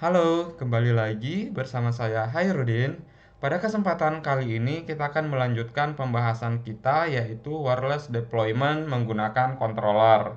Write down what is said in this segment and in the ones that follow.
Halo, kembali lagi bersama saya Hairudin. Pada kesempatan kali ini kita akan melanjutkan pembahasan kita yaitu wireless deployment menggunakan controller.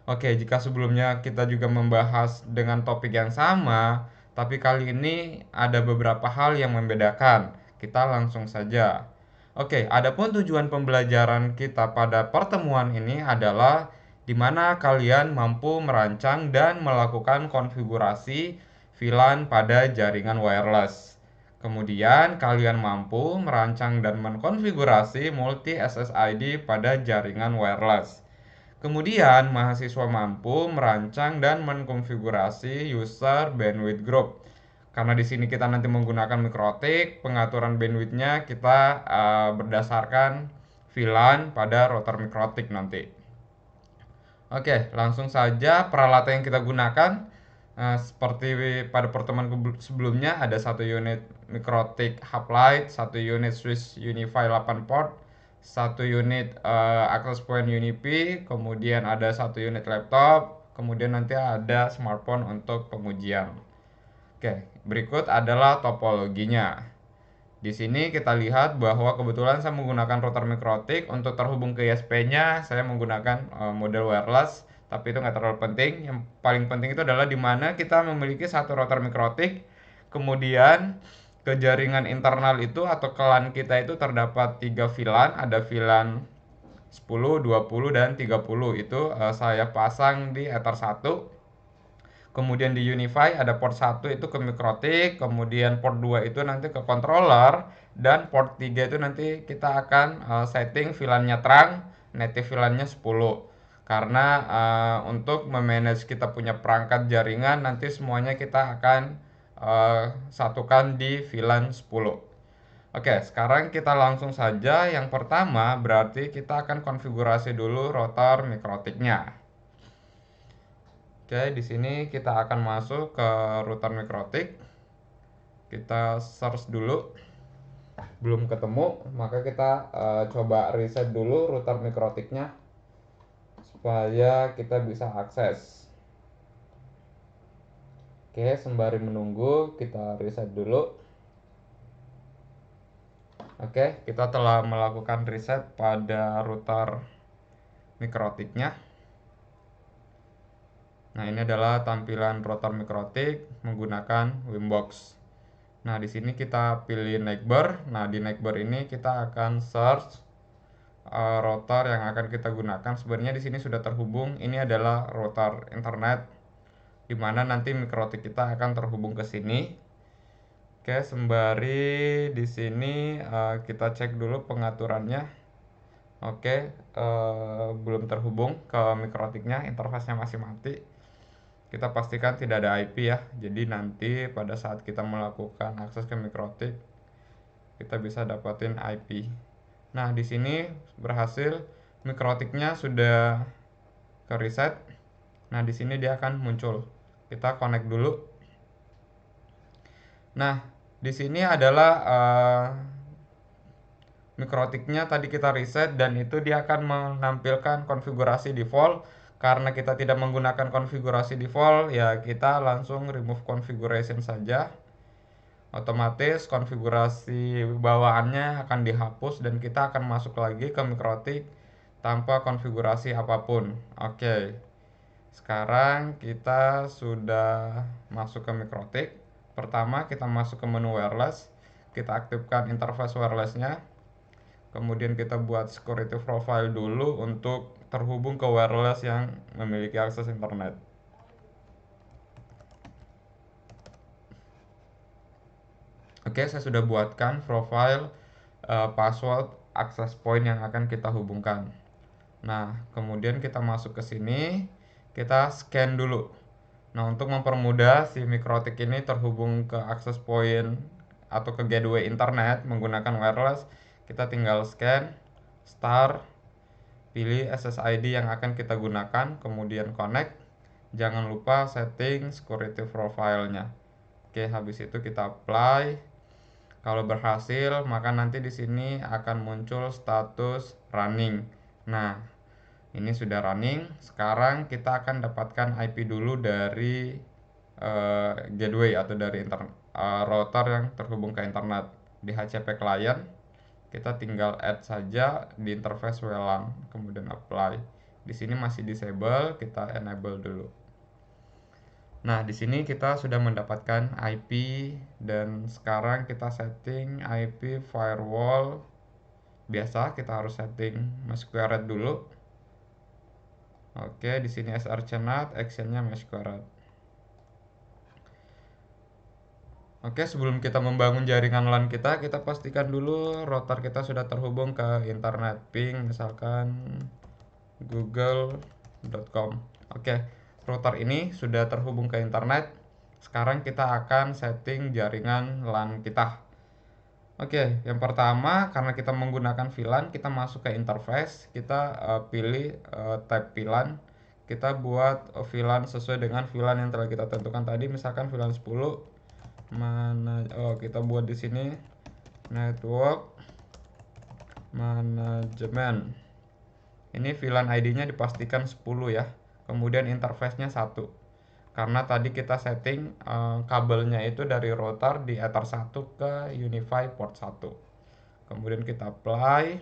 Oke, jika sebelumnya kita juga membahas dengan topik yang sama, tapi kali ini ada beberapa hal yang membedakan. Kita langsung saja. Oke, adapun tujuan pembelajaran kita pada pertemuan ini adalah di mana kalian mampu merancang dan melakukan konfigurasi VLAN pada jaringan wireless. Kemudian kalian mampu merancang dan mengkonfigurasi multi SSID pada jaringan wireless. Kemudian mahasiswa mampu merancang dan mengkonfigurasi user bandwidth group. Karena di sini kita nanti menggunakan mikrotik, pengaturan bandwidthnya kita berdasarkan VLAN pada router mikrotik nanti. Oke, langsung saja peralatan yang kita gunakan. Seperti pada pertemuan sebelumnya ada satu unit mikrotik hub light, satu unit switch UniFi 8 port, satu unit access point UniP, kemudian ada satu unit laptop, kemudian nanti ada smartphone untuk pengujian. Oke, berikut adalah topologinya. Di sini kita lihat bahwa kebetulan saya menggunakan router mikrotik. Untuk terhubung ke ISP-nya saya menggunakan model wireless, tapi itu nggak terlalu penting. Yang paling penting itu adalah di mana kita memiliki satu router mikrotik, kemudian ke jaringan internal itu atau ke LAN kita itu terdapat 3 VLAN, ada VLAN 10, 20, dan 30. Itu saya pasang di Ether 1. Kemudian di UniFi ada port 1 itu ke mikrotik, kemudian port 2 itu nanti ke controller, dan port 3 itu nanti kita akan setting VLAN-nya terang, native VLAN-nya 10. Karena untuk memanage kita punya perangkat jaringan nanti semuanya kita akan satukan di VLAN 10. Oke, sekarang kita langsung saja. Yang pertama berarti kita akan konfigurasi dulu router mikrotiknya. Oke, di sini kita akan masuk ke router mikrotik. Kita search dulu. Belum ketemu, maka kita coba reset dulu router mikrotiknya supaya kita bisa akses. Oke, sembari menunggu kita reset dulu. Oke, kita telah melakukan reset pada router mikrotiknya. Nah, ini adalah tampilan router mikrotik menggunakan Wimbox. Nah, di sini kita pilih neighbor. Nah, di neighbor ini kita akan search router yang akan kita gunakan. Sebenarnya di sini sudah terhubung. Ini adalah router internet di mana nanti mikrotik kita akan terhubung ke sini. Oke, sembari di sini kita cek dulu pengaturannya. Oke, belum terhubung ke mikrotiknya, interface-nya masih mati. Kita pastikan tidak ada IP ya. Jadi nanti pada saat kita melakukan akses ke mikrotik, kita bisa dapatin IP. Nah, di sini berhasil, mikrotiknya sudah ke reset. Nah, di sini dia akan muncul. Kita connect dulu. Nah, di sini adalah mikrotiknya tadi kita reset dan itu dia akan menampilkan konfigurasi default. Karena kita tidak menggunakan konfigurasi default, ya kita langsung remove configuration saja. Otomatis konfigurasi bawaannya akan dihapus dan kita akan masuk lagi ke mikrotik tanpa konfigurasi apapun. Oke, sekarang kita sudah masuk ke mikrotik. Pertama kita masuk ke menu wireless, kita aktifkan interface wirelessnya, kemudian kita buat security profile dulu untuk terhubung ke wireless yang memiliki akses internet. Oke, saya sudah buatkan profile password access point yang akan kita hubungkan. Nah, kemudian kita masuk ke sini, kita scan dulu. Nah, untuk mempermudah si mikrotik ini terhubung ke access point atau ke gateway internet menggunakan wireless, kita tinggal scan, start, pilih SSID yang akan kita gunakan, kemudian connect. Jangan lupa setting security profile-nya. Oke, habis itu kita apply. Kalau berhasil, maka nanti di sini akan muncul status running. Nah, ini sudah running. Sekarang kita akan dapatkan IP dulu dari gateway atau dari router yang terhubung ke internet. Di HCP client kita tinggal add saja di interface WLAN, kemudian apply. Di sini masih disable, kita enable dulu. Nah, di sini kita sudah mendapatkan IP dan sekarang kita setting IP firewall. Biasa kita harus setting masquerade dulu. Oke, di sini srcnat, actionnya masquerade. Oke, sebelum kita membangun jaringan LAN kita pastikan dulu router kita sudah terhubung ke internet. Ping misalkan google.com. Oke, router ini sudah terhubung ke internet. Sekarang kita akan setting jaringan LAN kita. Oke, yang pertama karena kita menggunakan VLAN, kita masuk ke interface, kita pilih tab VLAN. Kita buat VLAN sesuai dengan VLAN yang telah kita tentukan tadi, misalkan VLAN 10. Kita buat di sini network management. Ini VLAN ID-nya dipastikan 10 ya. Kemudian interface-nya 1. Karena tadi kita setting kabelnya itu dari router di Ether 1 ke UniFi port 1. Kemudian kita apply.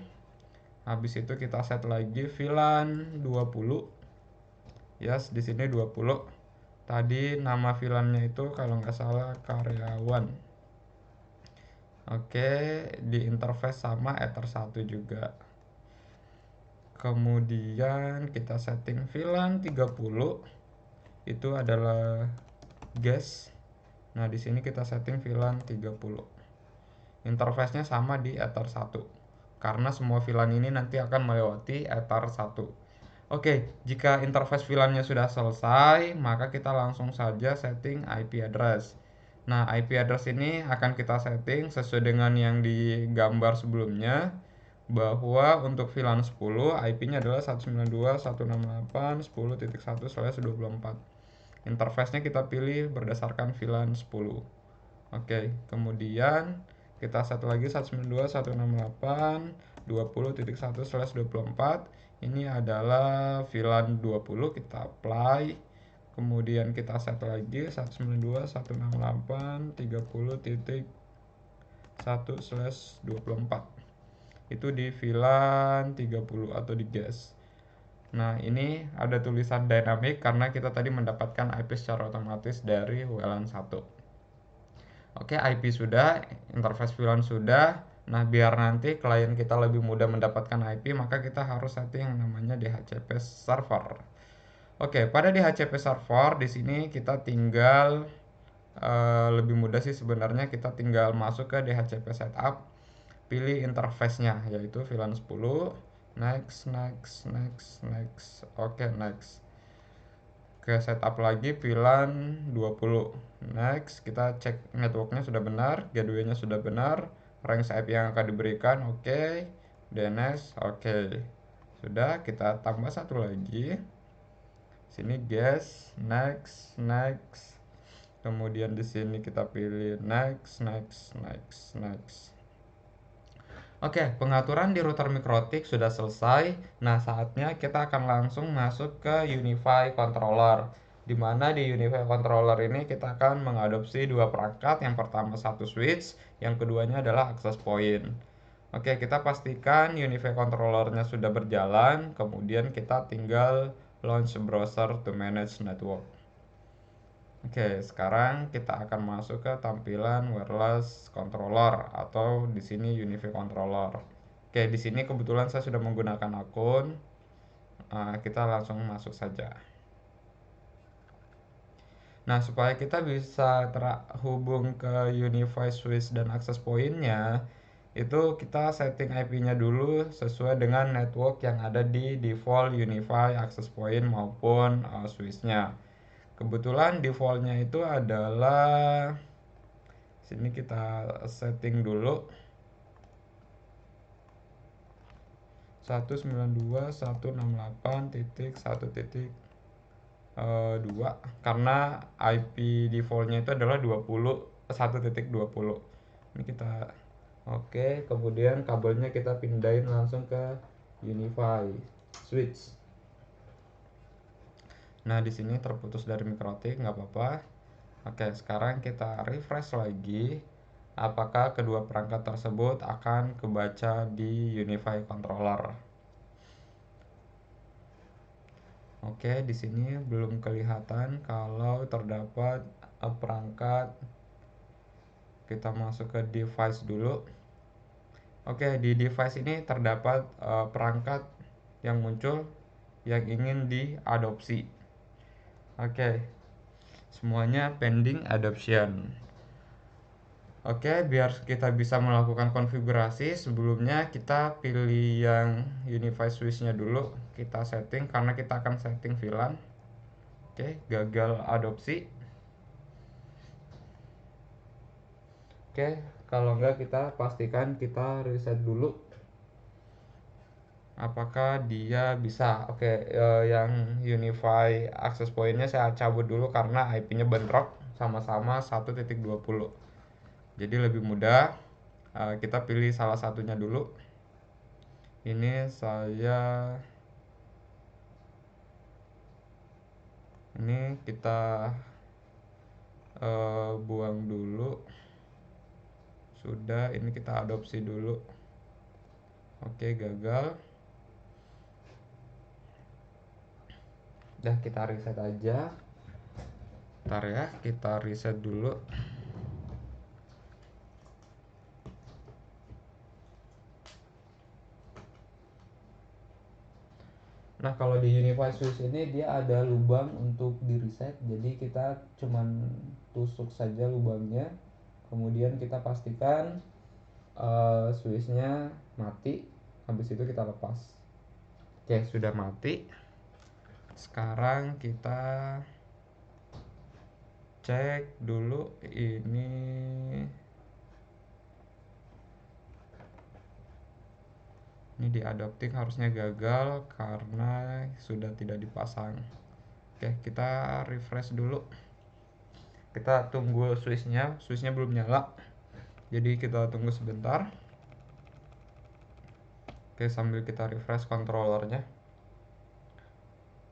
Habis itu kita set lagi VLAN 20. Yes, di sini 20. Tadi nama VLAN-nya itu kalau nggak salah karyawan. Oke, di interface sama Ether 1 juga. Kemudian kita setting VLAN 30. Itu adalah guest. Nah, di sini kita setting VLAN 30. Interface-nya sama di Ether 1. Karena semua VLAN ini nanti akan melewati Ether 1. Oke, jika interface VLAN-nya sudah selesai, maka kita langsung saja setting IP address. Nah, IP address ini akan kita setting sesuai dengan yang digambar sebelumnya, bahwa untuk VLAN 10, IP-nya adalah 192.168.10.1/24. Interface-nya kita pilih berdasarkan VLAN 10. Oke, kemudian kita set lagi 192.168.20.1/24. Ini adalah VLAN 20, kita apply. Kemudian kita set lagi 192.168.30.1/24. Itu di VLAN 30 atau di guest. Nah, ini ada tulisan dynamic karena kita tadi mendapatkan IP secara otomatis dari WLAN 1. Oke, IP sudah, interface VLAN sudah. Nah, biar nanti klien kita lebih mudah mendapatkan IP, maka kita harus setting yang namanya DHCP server. Oke, pada DHCP server di sini kita tinggal lebih mudah sih sebenarnya, kita tinggal masuk ke DHCP setup, pilih interface-nya yaitu VLAN 10, next. Oke, next. Oke, setup lagi VLAN 20. Next, kita cek networknya sudah benar, gateway-nya sudah benar, range IP yang akan diberikan, oke. DNS, oke. Sudah, kita tambah satu lagi. Sini guest, next. Kemudian di sini kita pilih next. Oke, pengaturan di router MikroTik sudah selesai. Nah, saatnya kita akan langsung masuk ke UniFi controller. Di mana di UniFi controller ini kita akan mengadopsi dua perangkat. Yang pertama satu switch, yang keduanya adalah access point. Oke, kita pastikan UniFi controllernya sudah berjalan. Kemudian kita tinggal launch browser to manage network. Oke, sekarang kita akan masuk ke tampilan wireless controller atau di sini UniFi controller. Oke, di sini kebetulan saya sudah menggunakan akun. Kita langsung masuk saja. Nah, supaya kita bisa terhubung ke UniFi switch dan access point-nya, itu kita setting IP-nya dulu sesuai dengan network yang ada di default UniFi access point maupun switch-nya. Kebetulan defaultnya itu adalah sini kita setting dulu 192.168.1.2 karena IP defaultnya itu adalah 1.20. Ini kita oke, kemudian kabelnya kita pindahin langsung ke UniFi switch. Nah, di sini terputus dari MikroTik, nggak apa-apa. Oke, sekarang kita refresh lagi. Apakah kedua perangkat tersebut akan kebaca di Unify Controller? Oke, di sini belum kelihatan kalau terdapat perangkat. Kita masuk ke device dulu. Oke, di device ini terdapat perangkat yang muncul yang ingin diadopsi. Oke, semuanya pending adoption. Oke, biar kita bisa melakukan konfigurasi, sebelumnya kita pilih yang Unify switch-nya dulu. Kita setting karena kita akan setting VLAN. Oke, gagal adopsi. Oke, kalau enggak kita pastikan kita reset dulu. Apakah dia bisa? Oke, yang Unify access point-nya saya cabut dulu karena IP-nya bentrok sama-sama 1.20. Jadi lebih mudah. Kita pilih salah satunya dulu. Ini kita buang dulu. Sudah, ini kita adopsi dulu. Oke, gagal. Udah, kita reset aja. Bentar ya, kita reset dulu. Nah, kalau di Unify Switch ini dia ada lubang untuk di reset, jadi kita cuman tusuk saja lubangnya, kemudian kita pastikan switchnya mati, habis itu kita lepas. Oke, sudah mati. Sekarang kita cek dulu ini di adopting harusnya gagal karena sudah tidak dipasang. Oke, kita refresh dulu. Kita tunggu switchnya belum nyala, jadi kita tunggu sebentar. Oke, sambil kita refresh controllernya.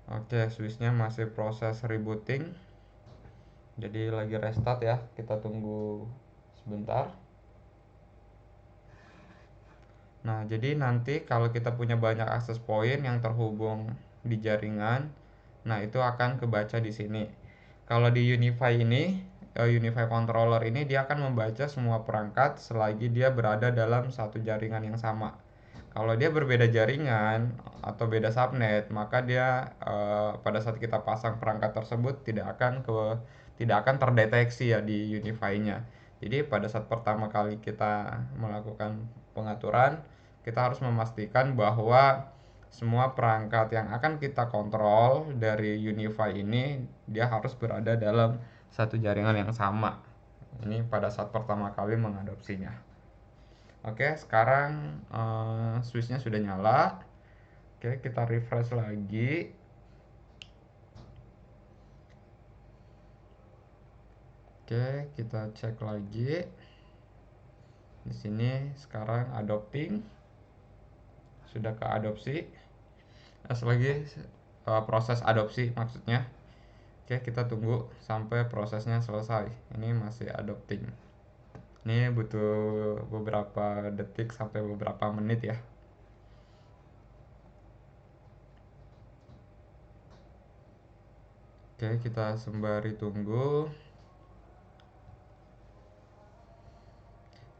Oke, switchnya masih proses rebooting, jadi lagi restart ya, kita tunggu sebentar. Nah, jadi nanti kalau kita punya banyak akses point yang terhubung di jaringan, nah itu akan kebaca di sini. Kalau di Unify ini, Unify controller ini dia akan membaca semua perangkat selagi dia berada dalam satu jaringan yang sama. Kalau dia berbeda jaringan atau beda subnet, maka dia pada saat kita pasang perangkat tersebut tidak akan terdeteksi ya di Unify-nya. Jadi pada saat pertama kali kita melakukan pengaturan, kita harus memastikan bahwa semua perangkat yang akan kita kontrol dari Unify ini dia harus berada dalam satu jaringan yang sama. Ini pada saat pertama kali mengadopsinya. Oke, sekarang switchnya sudah nyala. Oke, kita refresh lagi. Oke, kita cek lagi. Di sini sekarang adopting. Sudah ke adopsi. Selagi proses adopsi maksudnya. Oke, kita tunggu sampai prosesnya selesai. Ini masih adopting. Ini butuh beberapa detik sampai beberapa menit ya. Oke, kita sembari tunggu.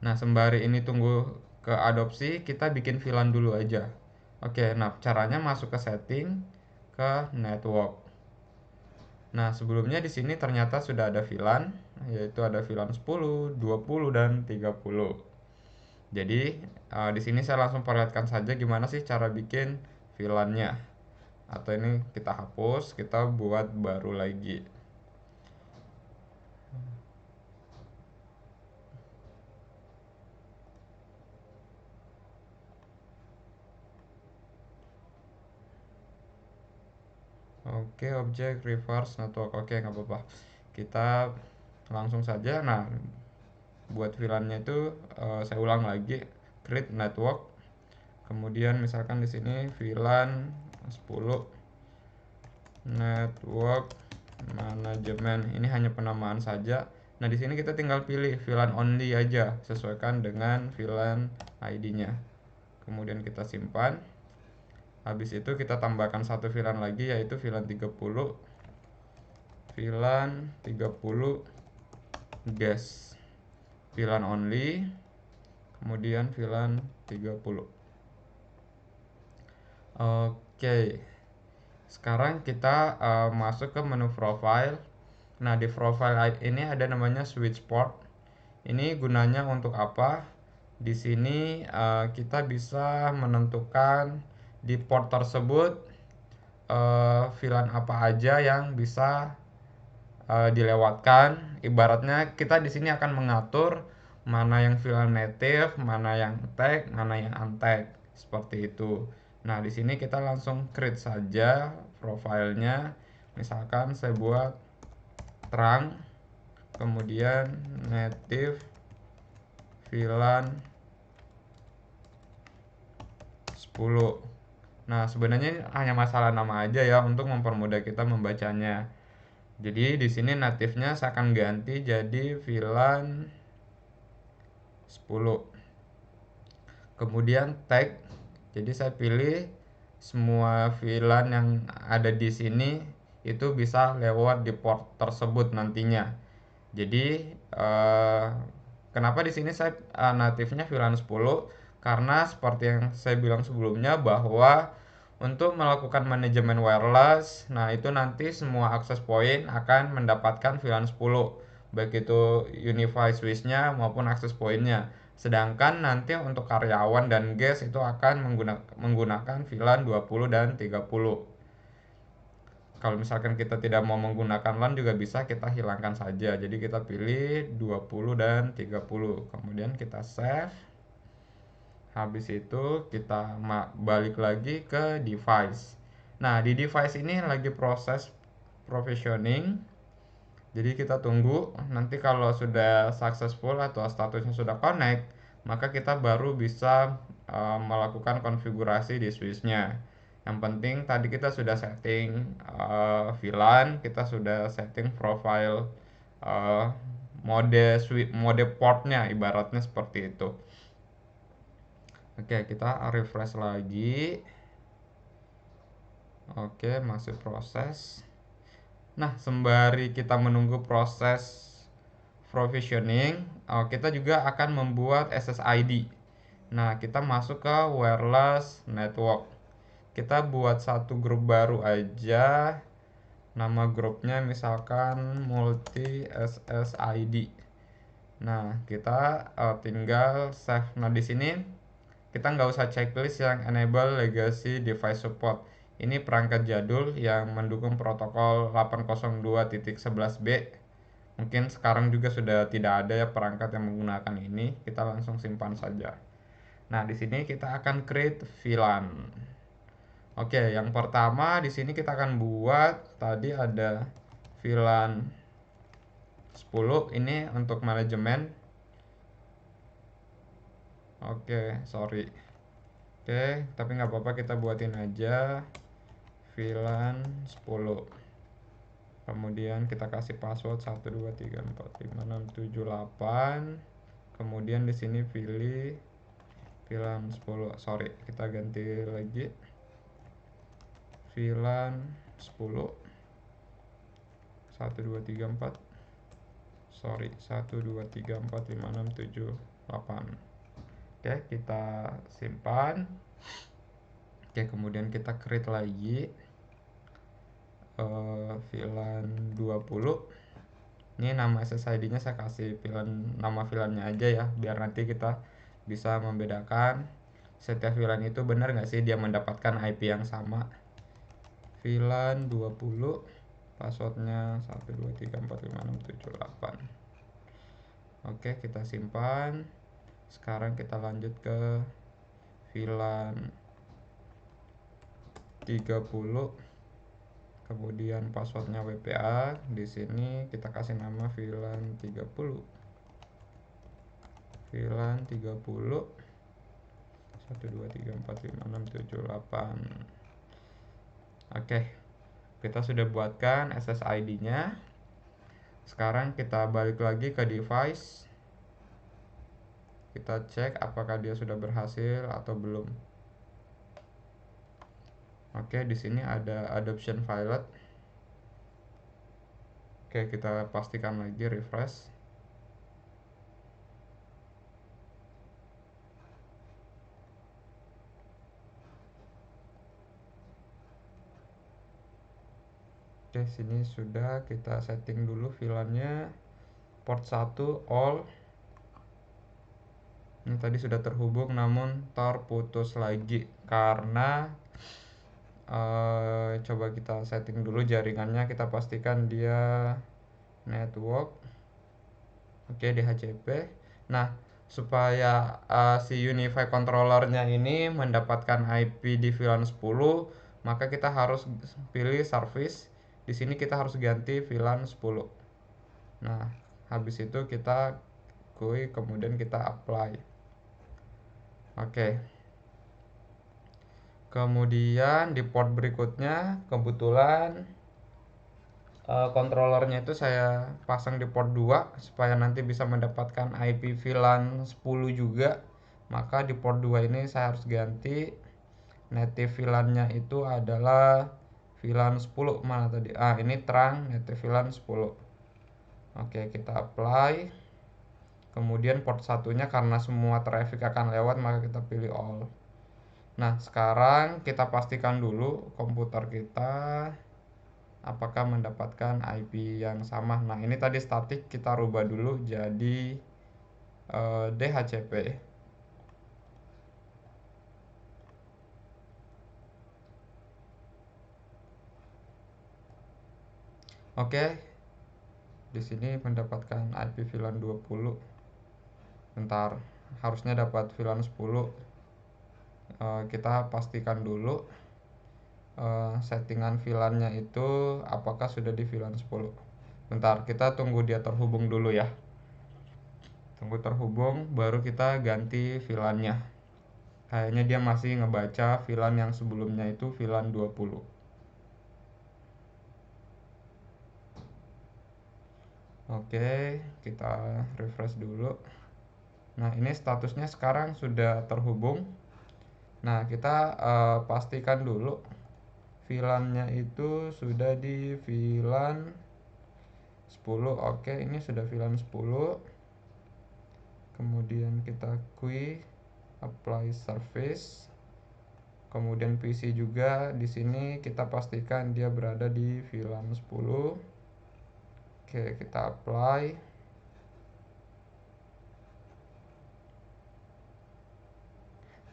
Nah, sembari ini tunggu ke adopsi, kita bikin VLAN dulu aja. Oke, nah caranya masuk ke setting, ke network. Nah, sebelumnya di sini ternyata sudah ada VLAN, yaitu ada VLAN 10, 20 dan 30. Jadi, di sini saya langsung perlihatkan saja gimana sih cara bikin VLAN-nya. Atau ini kita hapus, kita buat baru lagi. Oke, objek reverse network. Oke, nggak apa-apa. Kita langsung saja. Nah, buat VLAN-nya itu saya ulang lagi, create network. Kemudian misalkan di sini VLAN 10 network manajemen. Ini hanya penamaan saja. Nah, di sini kita tinggal pilih VLAN only aja, sesuaikan dengan VLAN ID-nya. Kemudian kita simpan. Habis itu kita tambahkan satu VLAN lagi, yaitu VLAN 30. VLAN 30 guest. VLAN only. Kemudian VLAN 30. Oke. Sekarang kita masuk ke menu profile. Nah, di profile ini ada namanya switch port. Ini gunanya untuk apa? Di sini kita bisa menentukan di port tersebut VLAN apa aja yang bisa dilewatkan. Ibaratnya kita di sini akan mengatur mana yang VLAN native, mana yang tag, mana yang untag, seperti itu. Nah, di sini kita langsung create saja profilnya. Misalkan saya buat terang, kemudian native VLAN 10. Nah, sebenarnya hanya masalah nama aja ya untuk mempermudah kita membacanya. Jadi di sini natifnya saya akan ganti jadi VLAN 10. Kemudian tag. Jadi saya pilih semua VLAN yang ada di sini itu bisa lewat di port tersebut nantinya. Jadi kenapa di sini saya natifnya VLAN 10? Karena seperti yang saya bilang sebelumnya bahwa untuk melakukan manajemen wireless, nah itu nanti semua access point akan mendapatkan VLAN 10, baik itu UniFi switch-nya maupun access point-nya. Sedangkan nanti untuk karyawan dan guest itu akan menggunakan VLAN 20 dan 30. Kalau misalkan kita tidak mau menggunakan LAN juga bisa kita hilangkan saja. Jadi kita pilih 20 dan 30. Kemudian kita save. Habis itu kita balik lagi ke device. Nah, di device ini lagi proses provisioning. Jadi kita tunggu nanti kalau sudah successful atau statusnya sudah connect, maka kita baru bisa melakukan konfigurasi di switch-nya. Yang penting tadi kita sudah setting VLAN, kita sudah setting profile mode portnya, ibaratnya seperti itu. Oke, kita refresh lagi. Oke, masih proses. Nah, sembari kita menunggu proses provisioning, kita juga akan membuat SSID. Nah, kita masuk ke wireless network. Kita buat satu grup baru aja. Nama grupnya misalkan multi SSID. Nah, kita tinggal save. Nah, di sini kita nggak usah checklist yang enable legacy device support. Ini perangkat jadul yang mendukung protokol 802.11b. Mungkin sekarang juga sudah tidak ada ya perangkat yang menggunakan ini. Kita langsung simpan saja. Nah, di sini kita akan create VLAN. Oke, yang pertama di sini kita akan buat tadi ada VLAN 10 ini untuk manajemen. Oke, sorry. Oke, tapi nggak apa-apa, kita buatin aja VLAN 10. Kemudian kita kasih password 123456788. Kemudian di sini pilih VLAN 10. Sorry, kita ganti lagi. VLAN 10 1234. Sorry, 123456788. Oke, kita simpan. Oke, kemudian kita create lagi VLAN 20. Ini nama SSID-nya saya kasih nama VLAN-nya aja ya, biar nanti kita bisa membedakan setiap VLAN itu benar nggak sih dia mendapatkan IP yang sama. VLAN 20, passwordnya 123456788. Oke, kita simpan. Sekarang kita lanjut ke VLAN 30. Kemudian passwordnya WPA. Di sini kita kasih nama VLAN 30. VLAN 30 123456788. Oke. Kita sudah buatkan SSID-nya. Sekarang kita balik lagi ke device. Kita cek apakah dia sudah berhasil atau belum. Oke, di sini ada adoption failed. Oke, kita pastikan lagi refresh. Oke, sini sudah kita setting dulu VLAN-nya. Port 1 all. Ini tadi sudah terhubung namun terputus lagi karena coba kita setting dulu jaringannya, kita pastikan dia network. Oke, DHCP. Nah, supaya si UniFi controllernya ini mendapatkan IP di VLAN 10, maka kita harus pilih service. Di sini kita harus ganti VLAN 10. Nah, habis itu kita GUI, kemudian kita apply. Oke. Kemudian di port berikutnya kebetulan controllernya itu saya pasang di port 2 supaya nanti bisa mendapatkan IP VLAN 10 juga. Maka di port 2 ini saya harus ganti native VLAN-nya itu adalah VLAN 10. Mana tadi? Ini terang native VLAN 10. Oke, kita apply. Kemudian port satunya karena semua traffic akan lewat maka kita pilih all. Nah, sekarang kita pastikan dulu komputer kita apakah mendapatkan IP yang sama. Nah, ini tadi statik, kita rubah dulu jadi DHCP. Oke. Di sini mendapatkan IP VLAN 20. Bentar, harusnya dapat VLAN 10. Kita pastikan dulu settingan VLAN-nya itu apakah sudah di VLAN 10. Bentar, kita tunggu dia terhubung dulu ya. Tunggu terhubung baru kita ganti VLAN-nya. Kayaknya dia masih ngebaca VLAN yang sebelumnya itu VLAN 20. Oke, kita refresh dulu. Nah, ini statusnya sekarang sudah terhubung. Nah, kita pastikan dulu VLAN-nya itu sudah di VLAN 10. Oke, ini sudah VLAN 10. Kemudian kita GUI apply service. Kemudian PC juga di sini kita pastikan dia berada di VLAN 10. Oke, kita apply.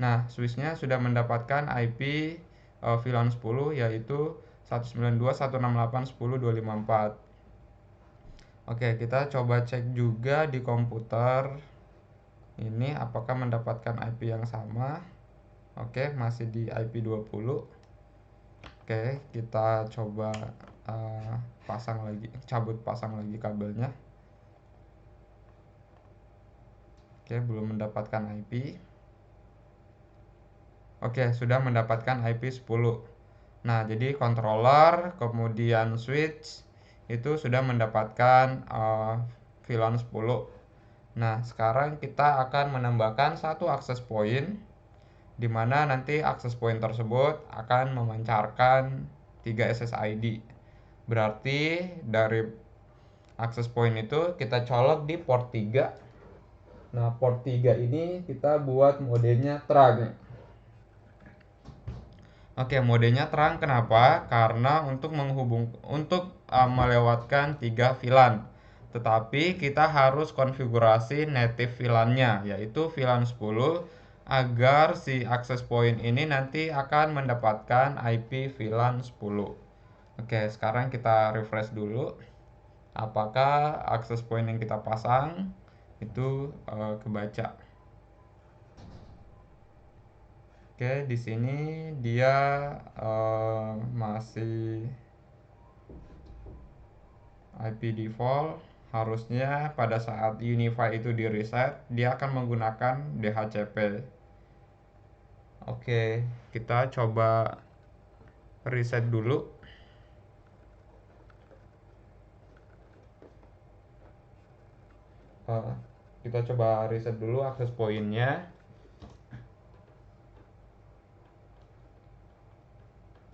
Nah, switch-nya sudah mendapatkan IP VLAN 10 yaitu 192.168.10.254. Oke, kita coba cek juga di komputer ini apakah mendapatkan IP yang sama. Oke, masih di IP 20. Oke, kita coba pasang lagi kabelnya. Oke, belum mendapatkan IP. Oke, sudah mendapatkan IP 10. Nah, jadi controller, kemudian switch itu sudah mendapatkan VLAN 10. Nah, sekarang kita akan menambahkan satu access point di mana nanti access point tersebut akan memancarkan 3 SSID. Berarti dari access point itu kita colok di port 3. Nah, port 3 ini kita buat modenya terang. Oke, modenya terang kenapa? Karena untuk melewatkan 3 VLAN. Tetapi kita harus konfigurasi native VLAN-nya yaitu VLAN 10 agar si access point ini nanti akan mendapatkan IP VLAN 10. Oke, sekarang kita refresh dulu. Apakah access point yang kita pasang itu kebaca? Oke, di sini dia masih IP default. Harusnya pada saat UniFi itu di reset, dia akan menggunakan DHCP. Oke, kita coba reset dulu. Kita coba reset dulu akses poinnya.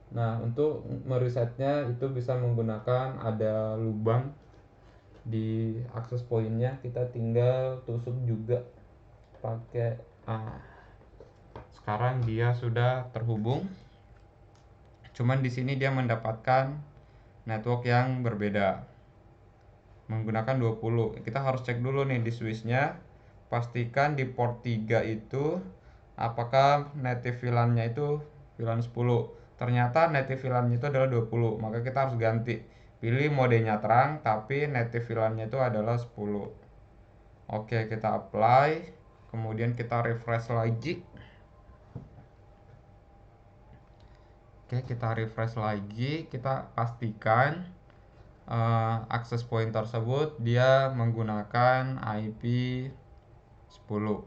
Nah, untuk meresetnya itu bisa menggunakan ada lubang di akses poinnya, kita tinggal tusuk juga pakai. Sekarang dia sudah terhubung. Cuman di sini dia mendapatkan network yang berbeda menggunakan 20. Kita harus cek dulu nih di switchnya, pastikan di port 3 itu apakah native VLAN-nya itu VLAN 10. Ternyata native VLAN-nya itu adalah 20, maka kita harus ganti. Pilih modenya terang tapi native VLAN-nya itu adalah 10. Oke, kita apply, kemudian kita refresh lagi. Oke, kita refresh lagi, kita pastikan akses point tersebut dia menggunakan IP 10.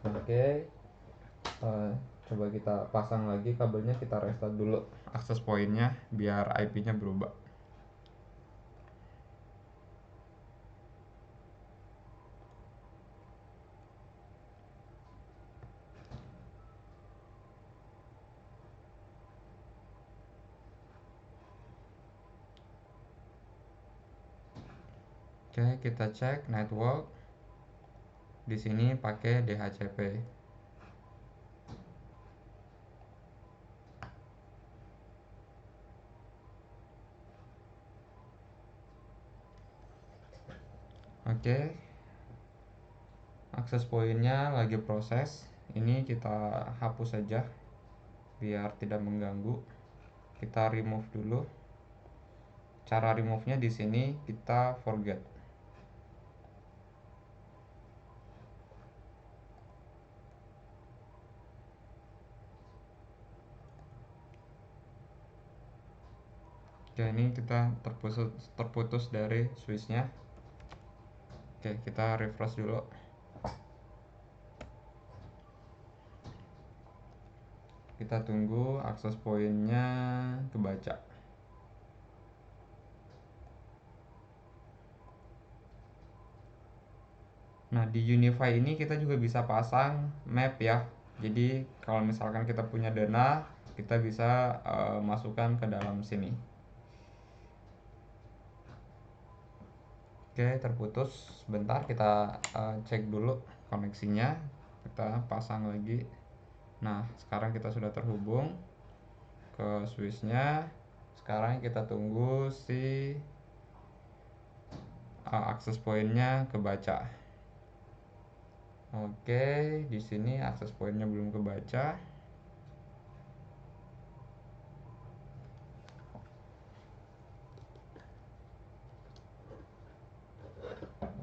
Oke, coba kita pasang lagi kabelnya, kita restart dulu akses pointnya biar IP-nya berubah. Oke, kita cek network. Di sini pakai DHCP. Oke, akses pointnya lagi proses. Ini kita hapus saja biar tidak mengganggu. Kita remove dulu. Cara remove-nya di sini kita forget. Oke, ini kita terputus dari switchnya. Oke, kita refresh dulu. Kita tunggu akses pointnya kebaca. Nah, di UniFi ini kita juga bisa pasang map ya. Jadi kalau misalkan kita punya dana, kita bisa masukkan ke dalam sini. Oke, terputus. Sebentar kita cek dulu koneksinya. Kita pasang lagi. Nah, sekarang kita sudah terhubung ke switchnya. Sekarang kita tunggu si akses pointnya kebaca. Oke, di sini akses pointnya belum kebaca.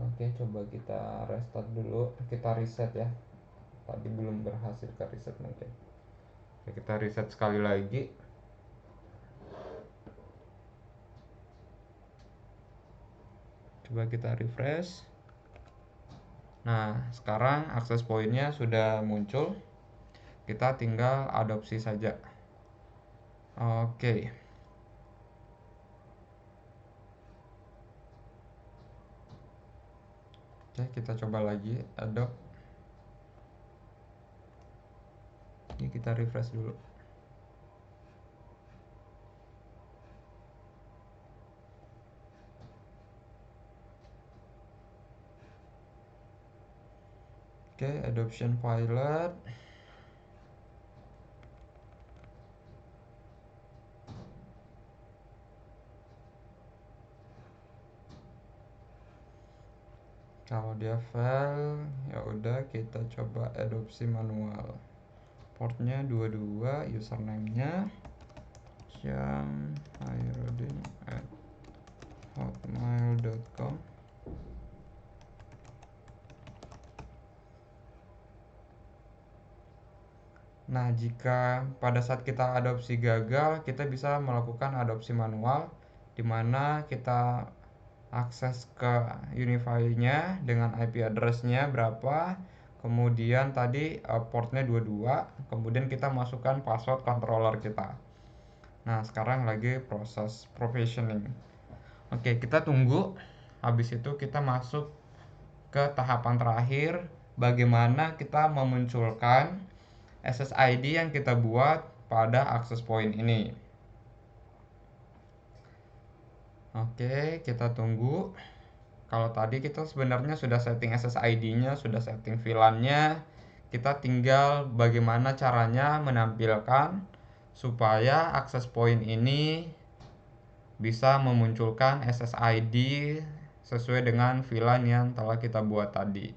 Oke, coba kita restart dulu. Kita reset ya. Tadi belum berhasil ke reset mungkin. Oke, kita reset sekali lagi. Coba kita refresh. Nah, sekarang akses pointnya sudah muncul. Kita tinggal adopsi saja. Oke. Oke, kita coba lagi adopt. Ini kita refresh dulu. Oke, adoption pilot. Kalau dia fail, ya udah kita coba adopsi manual. Portnya 22, username-nya syamhairudin@hotmail.com. Nah, jika pada saat kita adopsi gagal, kita bisa melakukan adopsi manual, di mana kita akses ke UniFi-nya dengan IP address-nya berapa, Kemudian tadi portnya 22, kemudian kita masukkan password controller kita. Nah, sekarang lagi proses provisioning. Oke, kita tunggu. Habis itu kita masuk ke tahapan terakhir, bagaimana kita memunculkan SSID yang kita buat pada access point ini. Oke, kita tunggu. Kalau tadi kita sebenarnya sudah setting SSID-nya, sudah setting VLAN-nya, kita tinggal bagaimana caranya menampilkan supaya access point ini bisa memunculkan SSID sesuai dengan VLAN yang telah kita buat tadi.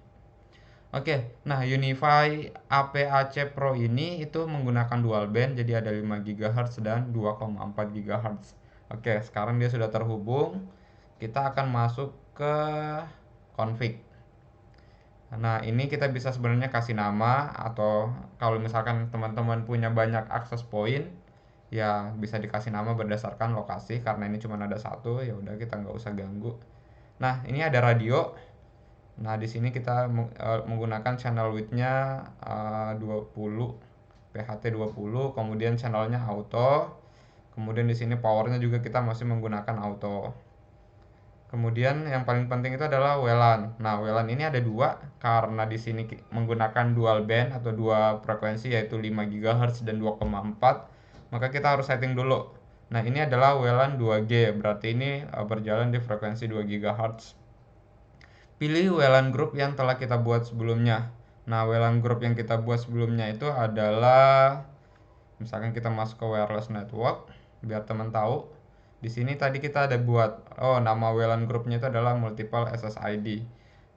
Oke, nah UniFi APAC Pro ini itu menggunakan dual band, jadi ada 5 GHz dan 2,4 GHz. Oke, sekarang dia sudah terhubung. Kita akan masuk ke config. Nah, ini kita bisa sebenarnya kasih nama, atau kalau misalkan teman-teman punya banyak access point, ya bisa dikasih nama berdasarkan lokasi, karena ini cuma ada satu, ya udah kita nggak usah ganggu. Nah, ini ada radio. Nah, di sini kita menggunakan channel width-nya 20, PHT 20, kemudian channelnya auto. Kemudian di sini powernya juga kita masih menggunakan auto. Kemudian yang paling penting itu adalah WLAN. Nah, WLAN ini ada dua, karena di sini menggunakan dual band atau dua frekuensi, yaitu 5 GHz dan 2,4, maka kita harus setting dulu. Nah, ini adalah WLAN 2G, berarti ini berjalan di frekuensi 2 GHz. Pilih WLAN group yang telah kita buat sebelumnya. Nah, WLAN group yang kita buat sebelumnya itu adalah, misalkan kita masuk ke wireless network, biar teman tahu. Di sini tadi kita ada buat, nama WLAN grupnya itu adalah multiple SSID.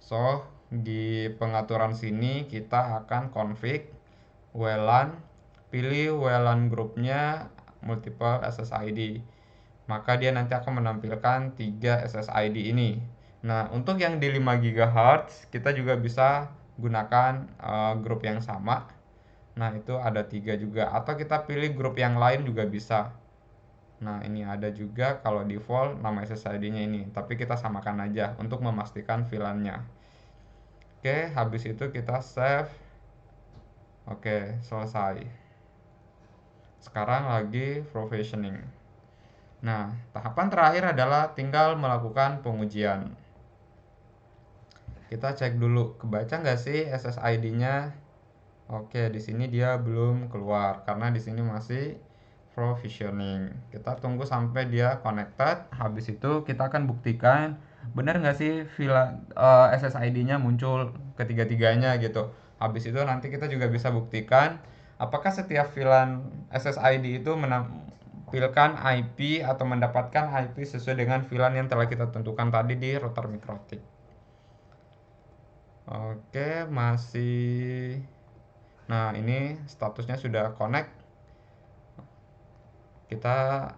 So, di pengaturan sini kita akan config WLAN, pilih WLAN grupnya multiple SSID. Maka dia nanti akan menampilkan 3 SSID ini. Nah, untuk yang di 5 GHz kita juga bisa gunakan grup yang sama. Nah, itu ada 3 juga, atau kita pilih grup yang lain juga bisa. Nah, ini ada juga kalau default nama SSID-nya ini, tapi kita samakan aja untuk memastikan VLAN-nya. Oke, habis itu kita save. Oke, selesai. Sekarang lagi provisioning. Nah, tahapan terakhir adalah tinggal melakukan pengujian. Kita cek dulu, kebaca nggak sih SSID-nya? Oke, di sini dia belum keluar karena di sini masih provisioning. Kita tunggu sampai dia connected. Habis itu kita akan buktikan benar nggak sih SSID-nya muncul ketiga-tiganya gitu. Habis itu nanti kita juga bisa buktikan apakah setiap VLAN SSID itu menampilkan IP atau mendapatkan IP sesuai dengan VLAN yang telah kita tentukan tadi di router Mikrotik. Oke, masih. Nah, ini statusnya sudah connect. Kita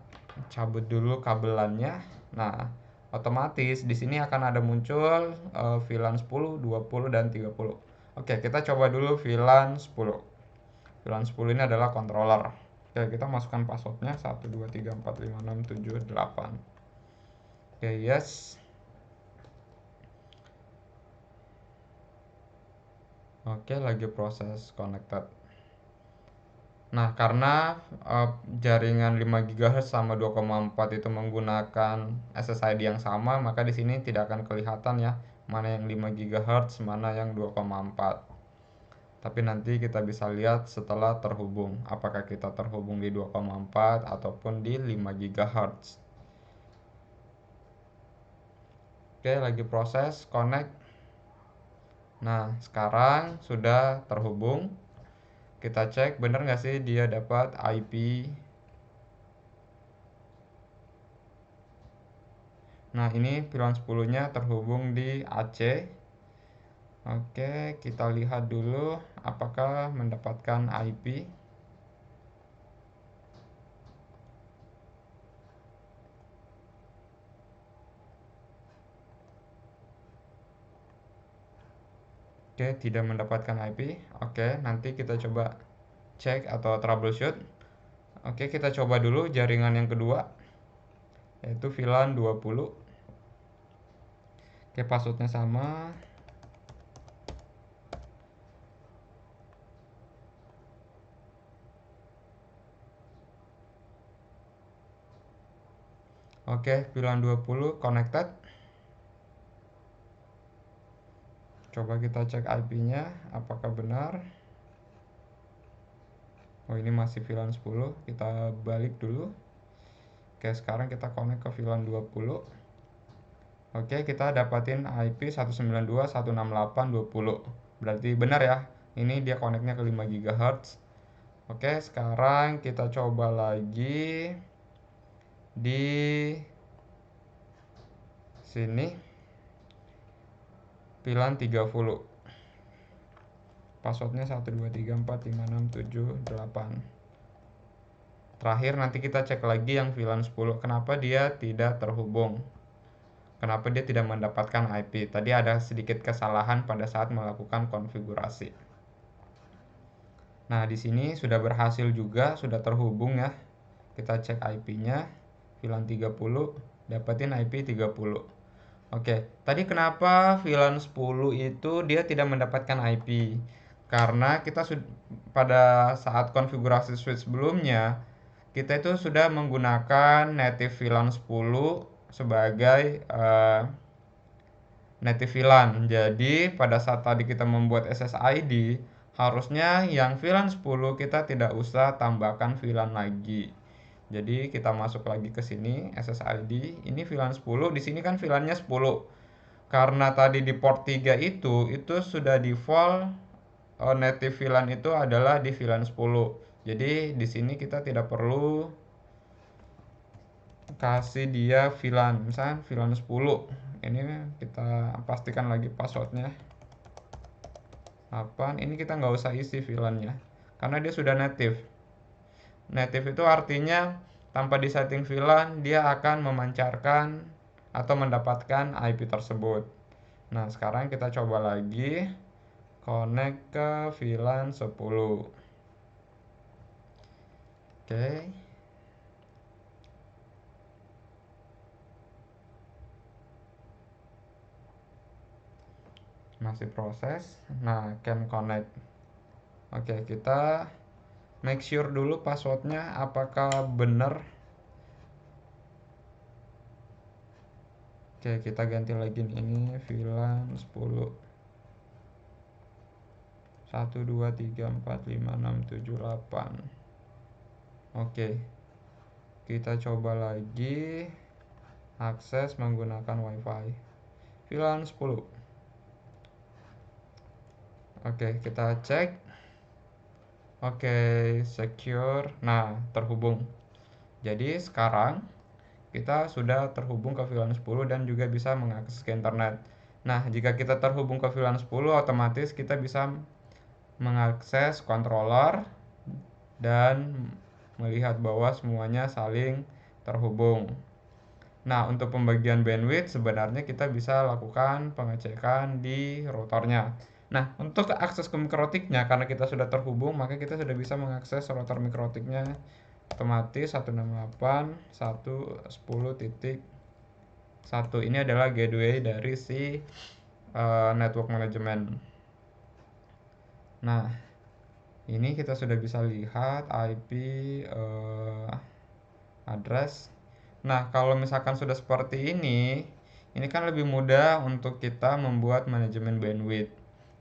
cabut dulu kabelannya. Nah, otomatis di sini akan ada muncul VLAN 10, 20 dan 30. Oke, kita coba dulu VLAN 10. VLAN 10 ini adalah controller. Oke, kita masukkan passwordnya 1 2 3 4 5 6 7 8. Oke, yes. Oke, lagi proses connected. Nah, karena jaringan 5 GHz sama 2,4 itu menggunakan SSID yang sama, maka di sini tidak akan kelihatan ya mana yang 5 GHz, mana yang 2,4. Tapi nanti kita bisa lihat setelah terhubung, apakah kita terhubung di 2,4 ataupun di 5 GHz. Oke, lagi proses connect. Nah, sekarang sudah terhubung. Kita cek bener nggak sih dia dapat IP. Nah, ini VLAN 10-nya terhubung di AC. Oke, kita lihat dulu apakah mendapatkan IP. Oke, tidak mendapatkan IP. Oke, nanti kita coba cek atau troubleshoot. Oke, kita coba dulu jaringan yang kedua, yaitu VLAN 20. Oke, passwordnya sama. Oke, VLAN 20 connected. Coba kita cek IP-nya apakah benar. Oh, ini masih VLAN 10. Kita balik dulu. Oke, sekarang kita connect ke VLAN 20. Oke, kita dapatin IP 192.168.20. Berarti benar ya. Ini dia connectnya ke 5 GHz. Oke, sekarang kita coba lagi di sini VLAN 30. Passwordnya 123456778. Terakhir nanti kita cek lagi yang VLAN 10. Kenapa dia tidak terhubung? Kenapa dia tidak mendapatkan IP? Tadi ada sedikit kesalahan pada saat melakukan konfigurasi. Nah, di sini sudah berhasil juga, sudah terhubung ya. Kita cek IP-nya, VLAN 30, dapetin IP 30. Oke, tadi kenapa VLAN 10 itu dia tidak mendapatkan IP? Karena kita pada saat konfigurasi switch sebelumnya, kita itu sudah menggunakan native VLAN 10 sebagai native VLAN. Jadi pada saat tadi kita membuat SSID, harusnya yang VLAN 10 kita tidak usah tambahkan VLAN lagi. Jadi kita masuk lagi ke sini SSID, ini VLAN 10, di sini kan VLAN-nya 10. Karena tadi di port 3 itu sudah default native VLAN itu adalah di VLAN 10. Jadi di sini kita tidak perlu kasih dia VLAN, misalnya VLAN 10. Ini kita pastikan lagi passwordnya 8. Ini kita nggak usah isi VLAN-nya karena dia sudah native. Native itu artinya tanpa disetting VLAN dia akan memancarkan atau mendapatkan IP tersebut. Nah, sekarang kita coba lagi connect ke VLAN 10. Oke. Masih proses. Nah, can connect. Oke, kita make sure dulu passwordnya apakah benar. Oke, kita ganti lagi ini VLAN 10 123456778. Oke, kita coba lagi akses menggunakan WiFi VLAN 10. Oke, kita cek. Oke, secure. Nah, terhubung. Jadi sekarang kita sudah terhubung ke VLAN 10 dan juga bisa mengakses ke internet. Nah, jika kita terhubung ke VLAN 10, otomatis kita bisa mengakses controller dan melihat bahwa semuanya saling terhubung. Nah, untuk pembagian bandwidth sebenarnya kita bisa lakukan pengecekan di routernya. Nah, untuk akses ke mikrotiknya, karena kita sudah terhubung, maka kita sudah bisa mengakses router mikrotiknya otomatis 168.110.1. Ini adalah gateway dari si network management. Nah, ini kita sudah bisa lihat IP address. Nah, kalau misalkan sudah seperti ini kan lebih mudah untuk kita membuat manajemen bandwidth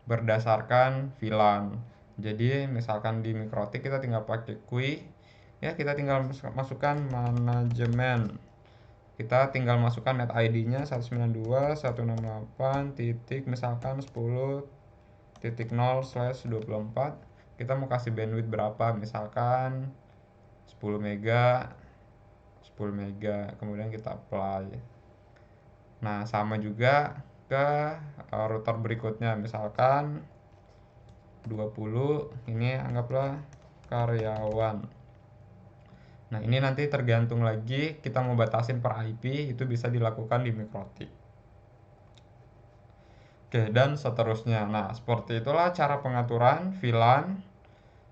berdasarkan VLAN. Jadi, misalkan di mikrotik kita tinggal pakai QUI, ya kita tinggal masukkan manajemen. Kita tinggal masukkan net ID-nya 192.168 titik misalkan 10.0/24. Kita mau kasih bandwidth berapa? Misalkan 10 mega, 10 mega, kemudian kita apply. Nah, sama juga ke router berikutnya, misalkan 20, ini anggaplah karyawan. Nah, ini nanti tergantung lagi kita mau batasin per IP, itu bisa dilakukan di mikrotik. Oke, dan seterusnya. Nah, seperti itulah cara pengaturan VLAN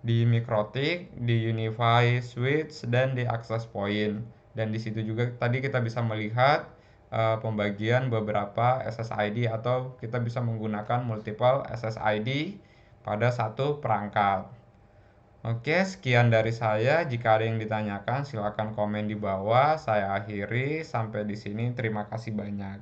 di mikrotik, di Unify switch, dan di access point. Dan di situ juga tadi kita bisa melihat pembagian beberapa SSID atau kita bisa menggunakan multiple SSID pada satu perangkat. Oke, sekian dari saya. Jika ada yang ditanyakan, silakan komen di bawah. Saya akhiri sampai di sini. Terima kasih banyak.